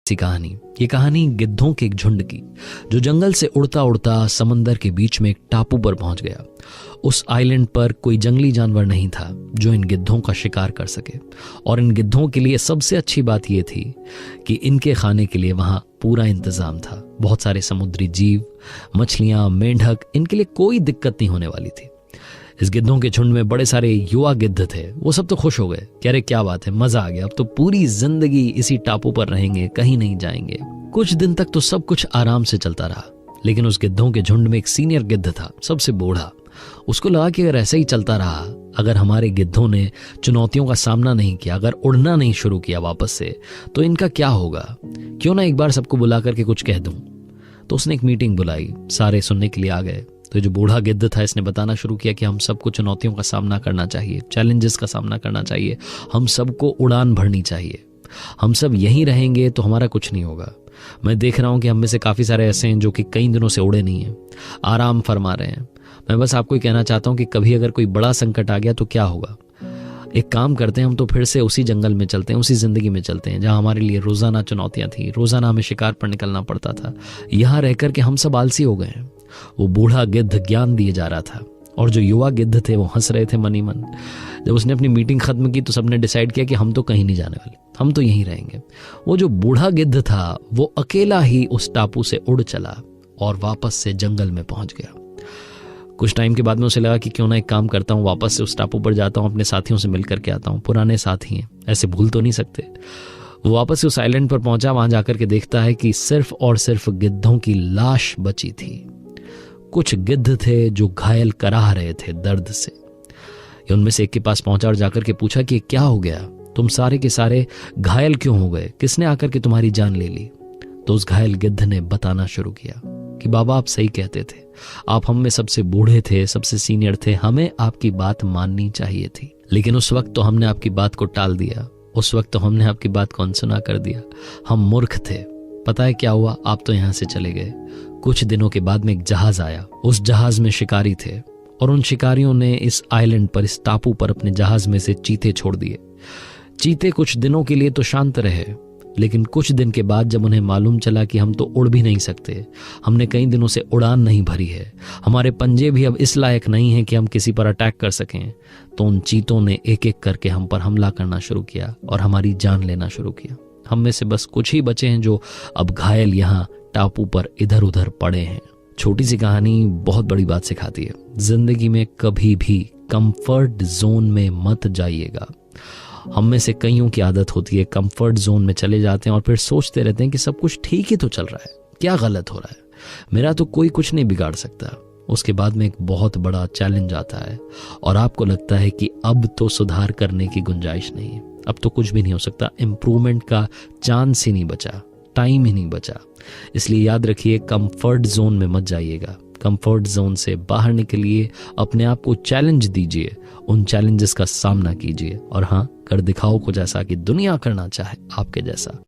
सी कहानी। ये कहानी गिद्धों के एक झुंड की, जो जंगल से उड़ता उड़ता समंदर के बीच में एक टापू पर पहुंच गया। उस आइलैंड पर कोई जंगली जानवर नहीं था जो इन गिद्धों का शिकार कर सके, और इन गिद्धों के लिए सबसे अच्छी बात यह थी कि इनके खाने के लिए वहां पूरा इंतजाम था। बहुत सारे समुद्री जीव, मछलियां, मेंढक, इनके लिए कोई दिक्कत नहीं होने वाली थी। इस गिद्धों के झुंड में बड़े सारे युवा गिद्ध थे। वो सब तो खुश हो गए कि अरे क्या बात है, मजा आ गया, अब तो पूरी जिंदगी इसी टापू पर रहेंगे, कहीं नहीं जाएंगे। कुछ दिन तक तो सब कुछ आराम से चलता रहा, लेकिन उस गिद्धों के झुंड में एक सीनियर गिद्ध था, सबसे बूढ़ा। उसको लगा कि अगर ऐसा ही चलता रहा, अगर हमारे गिद्धों ने चुनौतियों का सामना नहीं किया, अगर उड़ना नहीं शुरू किया वापस से, तो इनका क्या होगा। क्यों ना एक बार सबको बुला करके कुछ कह दूं। तो उसने एक मीटिंग बुलाई, सारे सुनने के लिए आ गए। तो जो बूढ़ा गिद्ध था, इसने बताना शुरू किया कि हम सबको चुनौतियों का सामना करना चाहिए, चैलेंजेस का सामना करना चाहिए, हम सबको उड़ान भरनी चाहिए। हम सब यहीं रहेंगे तो हमारा कुछ नहीं होगा। मैं देख रहा हूं कि हम में से काफी सारे ऐसे हैं जो कि कई दिनों से उड़े नहीं हैं, आराम फरमा रहे हैं। मैं बस आपको कहना चाहता हूं कि कभी अगर कोई बड़ा संकट आ गया तो क्या होगा। एक काम करते हैं, हम तो फिर से उसी जंगल में चलते हैं, उसी जिंदगी में चलते हैं जहां हमारे लिए रोजाना चुनौतियां थी, रोजाना हमें शिकार पर निकलना पड़ता था। यहां रहकर के हम सब आलसी हो गए हैं। वो बूढ़ा गिद्ध ज्ञान दिए जा रहा था, और जो युवा गिद्ध थे वो हंस रहे थे मन ही मन। जब उसने अपनी मीटिंग खत्म की तो सबने डिसाइड किया कि हम तो कहीं नहीं जाने वाले, हम तो यहीं रहेंगे। वो जो बूढ़ा गिद्ध था वो अकेला ही उस टापू से उड़ चला और वापस से जंगल में पहुंच गया। कुछ टाइम के बाद में उसे लगा कि क्यों ना एक काम करता हूं, वापस से उस टापू पर जाता हूं, अपने साथियों से मिल करके आता हूं। पुराने साथी हैं, ऐसे भूल तो नहीं सकते। वो वापस से उस आइलैंड पर पहुंचा। वहां जाकर के देखता है कि सिर्फ और सिर्फ गिद्धों की लाश बची थी। कुछ गिद्ध थे जो घायल कराह रहे थे दर्द से। उनमें से एक के पास पहुंचा और जाकर के पूछा कि क्या हो गया, तुम सारे के सारे घायल क्यों हो गए, किसने आकर के तुम्हारी जान ले ली। तो उस घायल गिद्ध ने बताना शुरू किया कि बाबा आप सही कहते थे, आप हम में सबसे बूढ़े थे, सबसे सीनियर थे, हमें आपकी बात माननी चाहिए थी, लेकिन उस वक्त तो हमने आपकी बात को टाल दिया, उस वक्त तो हमने आपकी बात को अनसुना कर दिया। हम मूर्ख थे। पता है क्या हुआ, आप तो यहां से चले गए। कुछ दिनों के बाद में एक जहाज आया। उस जहाज में शिकारी थे, और उन शिकारियों ने इस आइलैंड पर, इस टापू पर अपने जहाज में से चीते छोड़ दिए। चीते कुछ दिनों के लिए तो शांत रहे, लेकिन कुछ दिन के बाद जब उन्हें मालूम चला कि हम तो उड़ भी नहीं सकते, हमने कई दिनों से उड़ान नहीं भरी है, हमारे पंजे भी अब इस लायक नहीं हैं कि हम किसी पर अटैक कर सकें, तो उन चीतों ने एक एक करके हम पर हमला करना शुरू किया और हमारी जान लेना शुरू किया। हम में से बस कुछ ही बचे हैं जो अब घायल यहाँ टापू पर इधर उधर पड़े हैं। छोटी सी कहानी बहुत बड़ी बात सिखाती है। जिंदगी में कभी भी कंफर्ट जोन में मत जाइएगा। हम में से कईयों की आदत होती है, कंफर्ट जोन में चले जाते हैं और फिर सोचते रहते हैं कि सब कुछ ठीक ही तो चल रहा है, क्या गलत हो रहा है, मेरा तो कोई कुछ नहीं बिगाड़ सकता। उसके बाद में एक बहुत बड़ा चैलेंज आता है और आपको लगता है कि अब तो सुधार करने की गुंजाइश नहीं है, अब तो कुछ भी नहीं हो सकता, इंप्रूवमेंट का चांस ही नहीं बचा, टाइम ही नहीं बचा। इसलिए याद रखिए, कंफर्ट जोन में मत जाइएगा। कंफर्ट जोन से बाहर निकलिए, अपने आप को चैलेंज दीजिए, उन चैलेंजेस का सामना कीजिए, और हाँ, कर दिखाओ कुछ ऐसा कि दुनिया करना चाहे आपके जैसा।